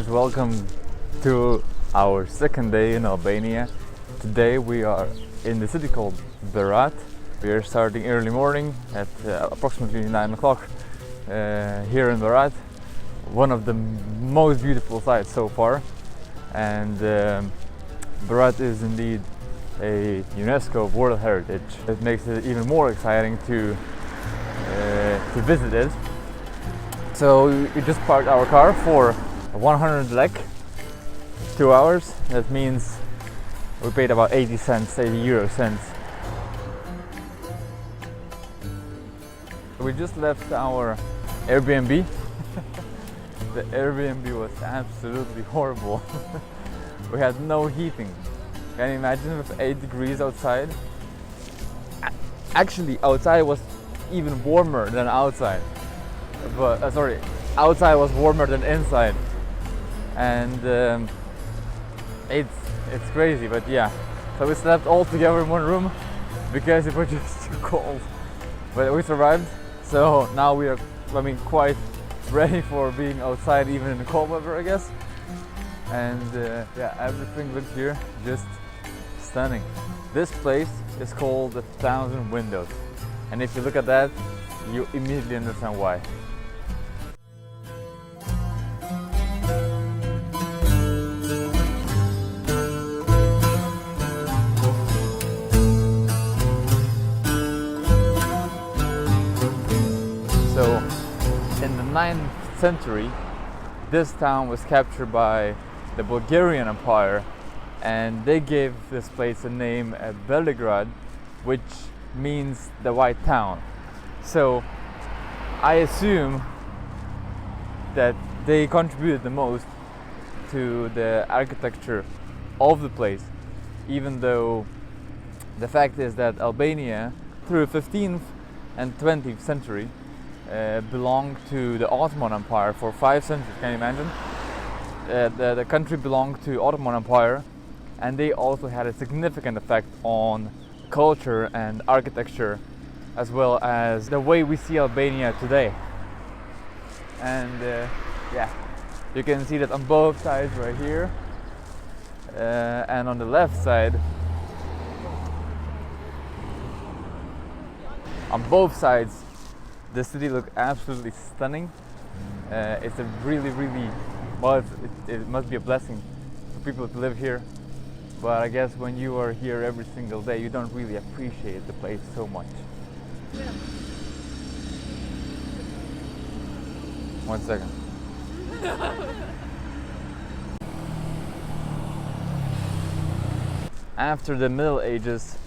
guys, welcome to our second day in Albania. Today we are in the city called Berat. We are starting early morning at approximately 9 o'clock here in Berat, one of the most beautiful sites so far. And Berat is indeed a UNESCO World Heritage. It makes it even more exciting to visit it. So we just parked our car for 100 lek, 2 hours. That means we paid about 80 euro cents. We just left our Airbnb. The Airbnb was absolutely horrible. We had no heating. Can you imagine with 8 degrees outside? Actually, outside was even warmer than outside. But outside was warmer than inside, and it's crazy. But yeah, so we slept all together in one room because it was just too cold. But we survived. So now we are, quite ready for being outside even in the cold weather, I guess. And yeah, everything looks here just stunning. This place is called the 1,000 Windows, and if you look at that, you immediately understand why. So, in the 9th century, this town was captured by the Bulgarian Empire, and they gave this place a name, Belgrade, which means the White Town. So, I assume that they contributed the most to the architecture of the place, even though the fact is that Albania, through the 15th and 20th century, belonged to the Ottoman Empire for 5 centuries. Can you imagine? The country belonged to Ottoman Empire, and they also had a significant effect on culture and architecture, as well as the way we see Albania today. And yeah, you can see that on both sides right here, and on the left side. On both sides, the city looks absolutely stunning. It's a really, well, it must be a blessing for people to live here. But I guess when you are here every single day, you don't really appreciate the place so much. Yeah. 1 second. After the Middle Ages,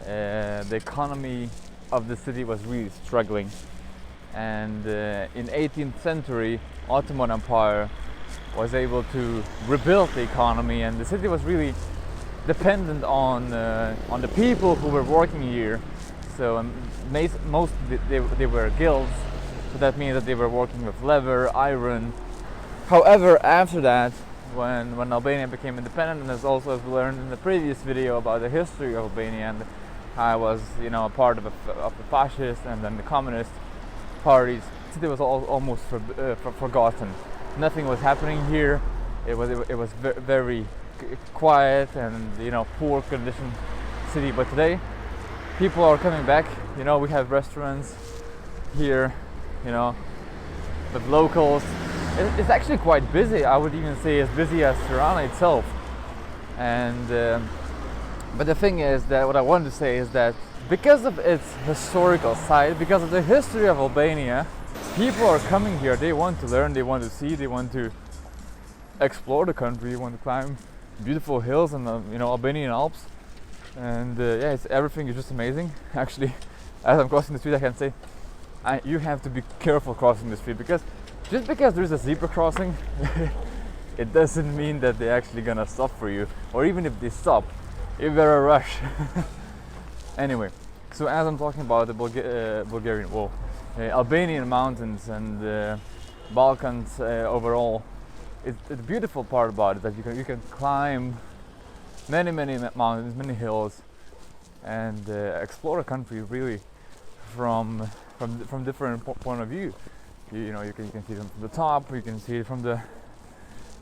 the economy of the city was really struggling, and in 18th century, Ottoman Empire was able to rebuild the economy, and the city was really dependent on the people who were working here. So most they were guilds, so that means that they were working with leather, iron. However, after that, when Albania became independent, and as we learned in the previous video about the history of Albania, and I was, a part of the fascist and then the communist parties, the city was almost forgotten. Nothing was happening here. It was very quiet and poor condition city. But today, people are coming back. We have restaurants here, with locals. It's actually quite busy. I would even say as busy as Tirana itself. And but the thing is that what I wanted to say is that because of its historical side, because of the history of Albania, people are coming here. They want to learn, they want to see, they want to explore the country, they want to climb beautiful hills and Albanian Alps. And yeah, everything is just amazing. Actually, as I'm crossing the street, I can say you have to be careful crossing the street, because just because there's a zebra crossing, it doesn't mean that they're actually gonna stop for you. Or even if they stop, you better rush. Anyway, so as I'm talking about the Albanian mountains and Balkans overall, the beautiful part about it is that you can climb many mountains, many hills, and explore a country really from different point of view. You can see them from the top, you can see it from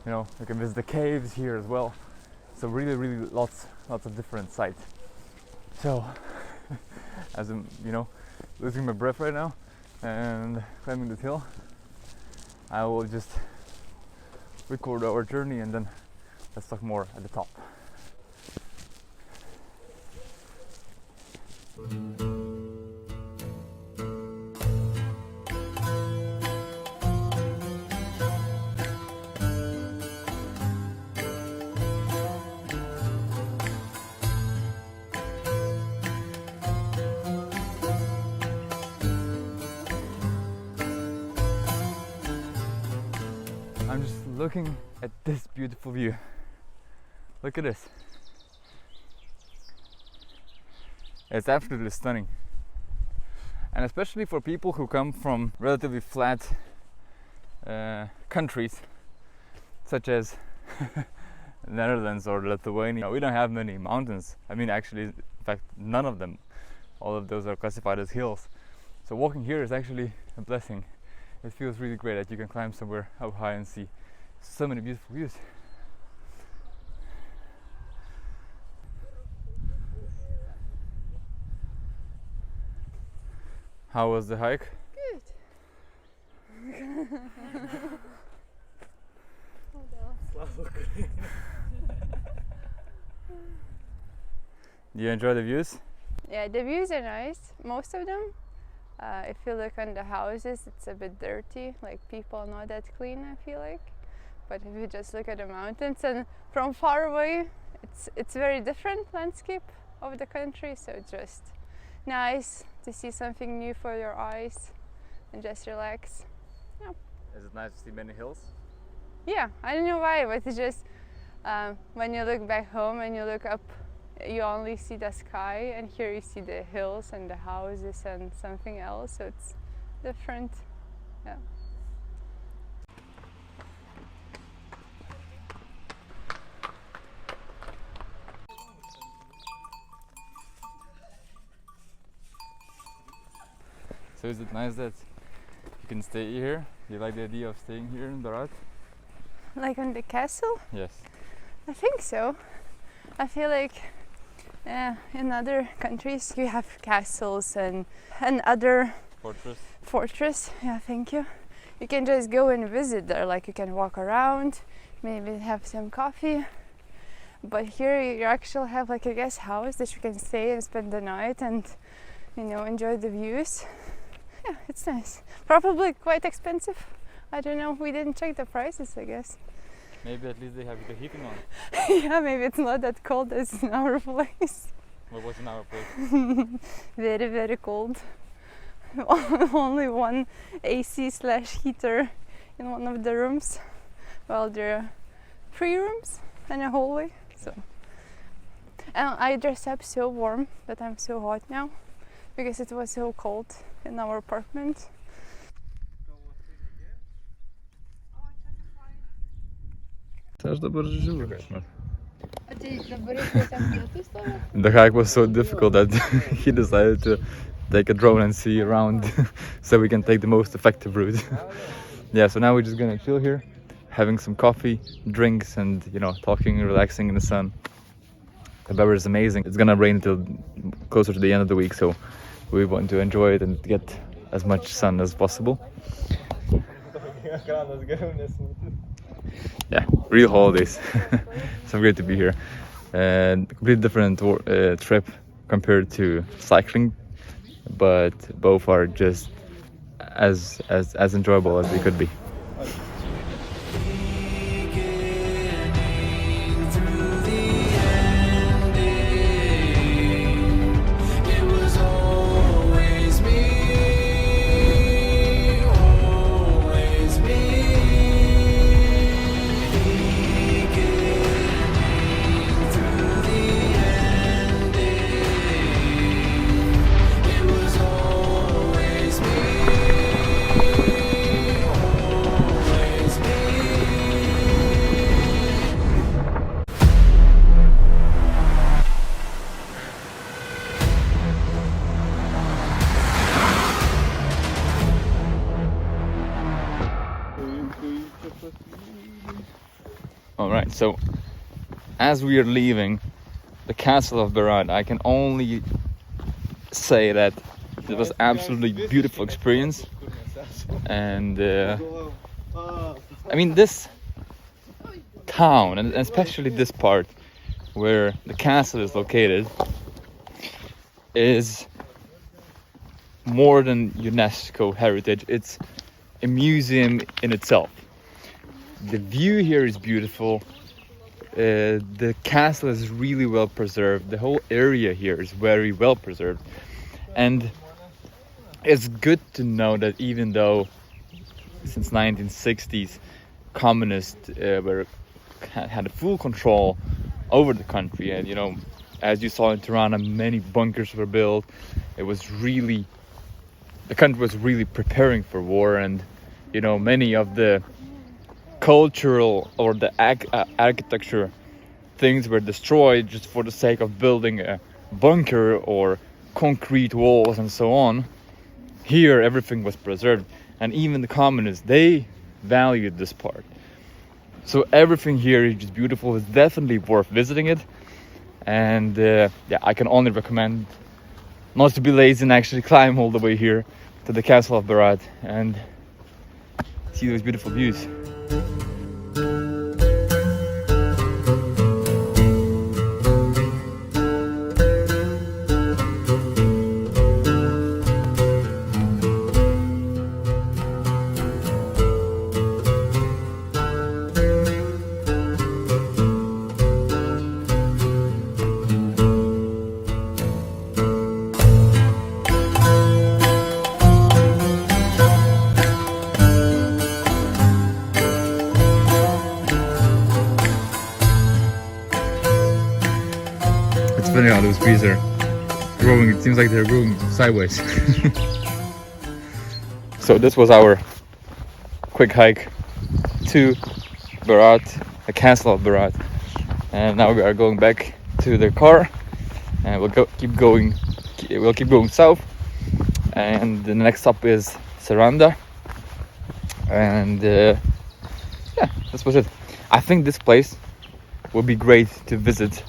You know, you can visit the caves here as well. So really lots of different sites. So as I'm, you know, losing my breath right now and climbing this hill, I will just record our journey and then let's talk more at the top. I'm just looking at this beautiful view. Look at this. It's absolutely stunning. And especially for people who come from relatively flat countries such as Netherlands or Lithuania. We don't have many mountains. I mean, actually, in fact, none of them. All of those are classified as hills. So walking here is actually a blessing. It feels really great that you can climb somewhere up high and see so many beautiful views. How was the hike? Good. Do you enjoy the views? Yeah, the views are nice, most of them. If you look on the houses, it's a bit dirty, like people are not that clean, I feel like. But if you just look at the mountains and from far away, it's very different landscape of the country, so it's just nice to see something new for your eyes and just relax. Yeah. Is it nice to see many hills? Yeah, I don't know why, but it's just when you look back home and you look up, you only see the sky, and here you see the hills and the houses and something else, so it's different. Yeah. So is it nice that you can stay here? Do you like the idea of staying here in Berat? Like on the castle? Yes. I think so. I feel like in other countries you have castles and other fortress. Yeah, thank you. You can just go and visit there, like you can walk around, maybe have some coffee. But here you actually have like a guest house that you can stay and spend the night and, you know, enjoy the views. Yeah, it's nice. Probably quite expensive. I don't know, we didn't check the prices, I guess. Maybe at least they have the heating on. Yeah, maybe it's not that cold as in our place. What was in our place? Very cold. Only one AC/heater in one of the rooms. Well, there are 3 rooms and a hallway. So, and I dressed up so warm that I'm so hot now because it was so cold in our apartment. The hike was so difficult that he decided to take a drone and see around so we can take the most effective route. Yeah, so now we're just gonna chill here, having some coffee, drinks, and, you know, talking, relaxing in the sun. The weather is amazing. It's gonna rain until closer to the end of the week, so we want to enjoy it and get as much sun as possible. Yeah, real holidays. So great to be here. And completely different trip compared to cycling, but both are just as enjoyable as they could be. So as we are leaving the castle of Berat, I can only say that it was absolutely beautiful experience. And I mean, this town, and especially this part where the castle is located, is more than UNESCO heritage. It's a museum in itself. The view here is beautiful. The castle is really well preserved. The whole area here is very well preserved. And it's good to know that even though since 1960s communists had full control over the country, and you know, as you saw in Tirana, many bunkers were built. The country was really preparing for war, and you know, many of the cultural or the architecture things were destroyed just for the sake of building a bunker or concrete walls and so on. Here everything was preserved, and even the communists, they valued this part. So everything here is just beautiful. It's definitely worth visiting it. And yeah, I can only recommend not to be lazy and actually climb all the way here to the castle of Berat and see those beautiful views. It's funny how those trees are growing. It seems like they're growing sideways. So this was our quick hike to Berat, the castle of Berat, and now we are going back to the car, and we'll keep going south, and the next stop is Saranda, and yeah, this was it. I think this place would be great to visit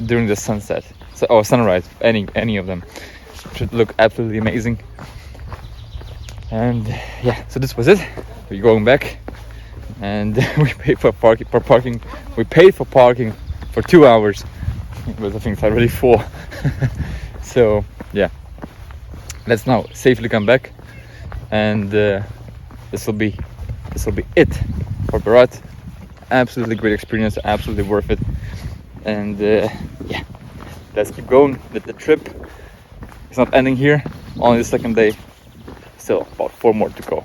during the sunset or sunrise. Any of them should look absolutely amazing. And yeah, so this was it. We're going back, and we paid for parking. We paid for parking for 2 hours, but I think it's already full. So yeah, let's now safely come back, and this will be it for Berat. Absolutely great experience, absolutely worth it. And yeah, let's keep going with the trip. It's not ending here, only the second day. Still about 4 more to go.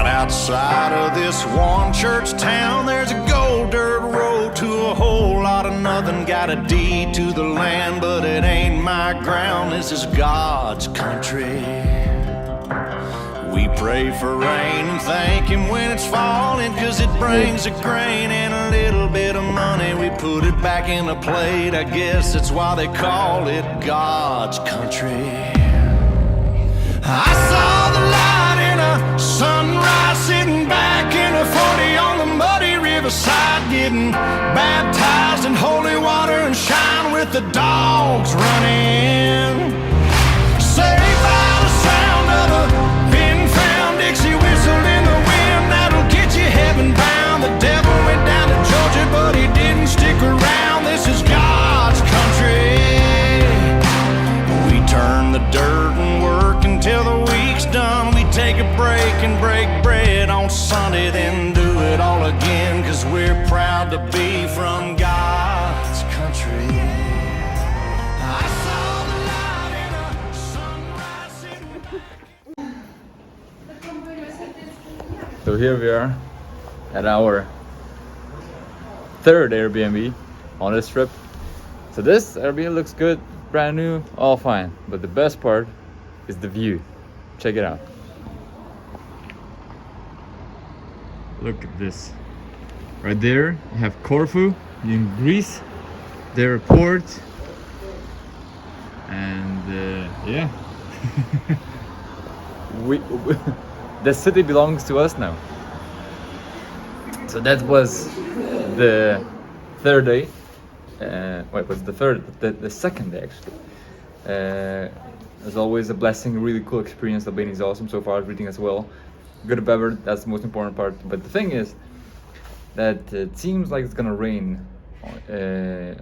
Outside of this one church town, there's a gold dirt road to a whole lot of nothing. Got a deed to the land, but it ain't my ground. This is God's country. We pray for rain and thank Him when it's falling, 'cause it brings a grain and a little bit of money. We put it back in a plate, I guess that's why they call it God's country. I saw the light in a sunrise, sitting back in a 40 on the muddy riverside, getting baptized in holy water and shine with the dogs running. Saved by the sound of a pin-found Dixie whistle in the wind, that'll get you heaven bound. The devil went down to Georgia, but he didn't stick around. This is God's country. We turn the dirt and work until the week's done. We take a break and break bread on Sunday, then do it all again, 'cause we're proud to be from God's country. I saw the light in a sunrise. So here we are at our third Airbnb on this trip, So this Airbnb looks good, brand new, all fine. But the best part is the view. Check it out. Look at this. Right there, you have Corfu in Greece, their port, and yeah. we the city belongs to us now. So that was the third day. Wait, was the third? The second day actually. As always, a blessing, really cool experience. Albania is awesome so far, everything as well. Good or better, that's the most important part. But the thing is that it seems like it's gonna rain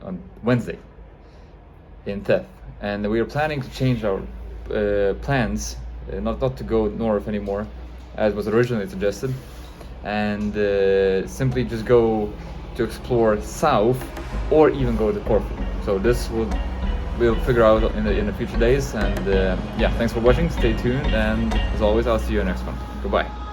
on Wednesday in Thef, and we are planning to change our plans, not to go north anymore, as was originally suggested, and simply just go to explore south, or even go to Corfu. So this we'll figure out in the future days. And yeah, thanks for watching. Stay tuned, and as always, I'll see you in the next one. Goodbye.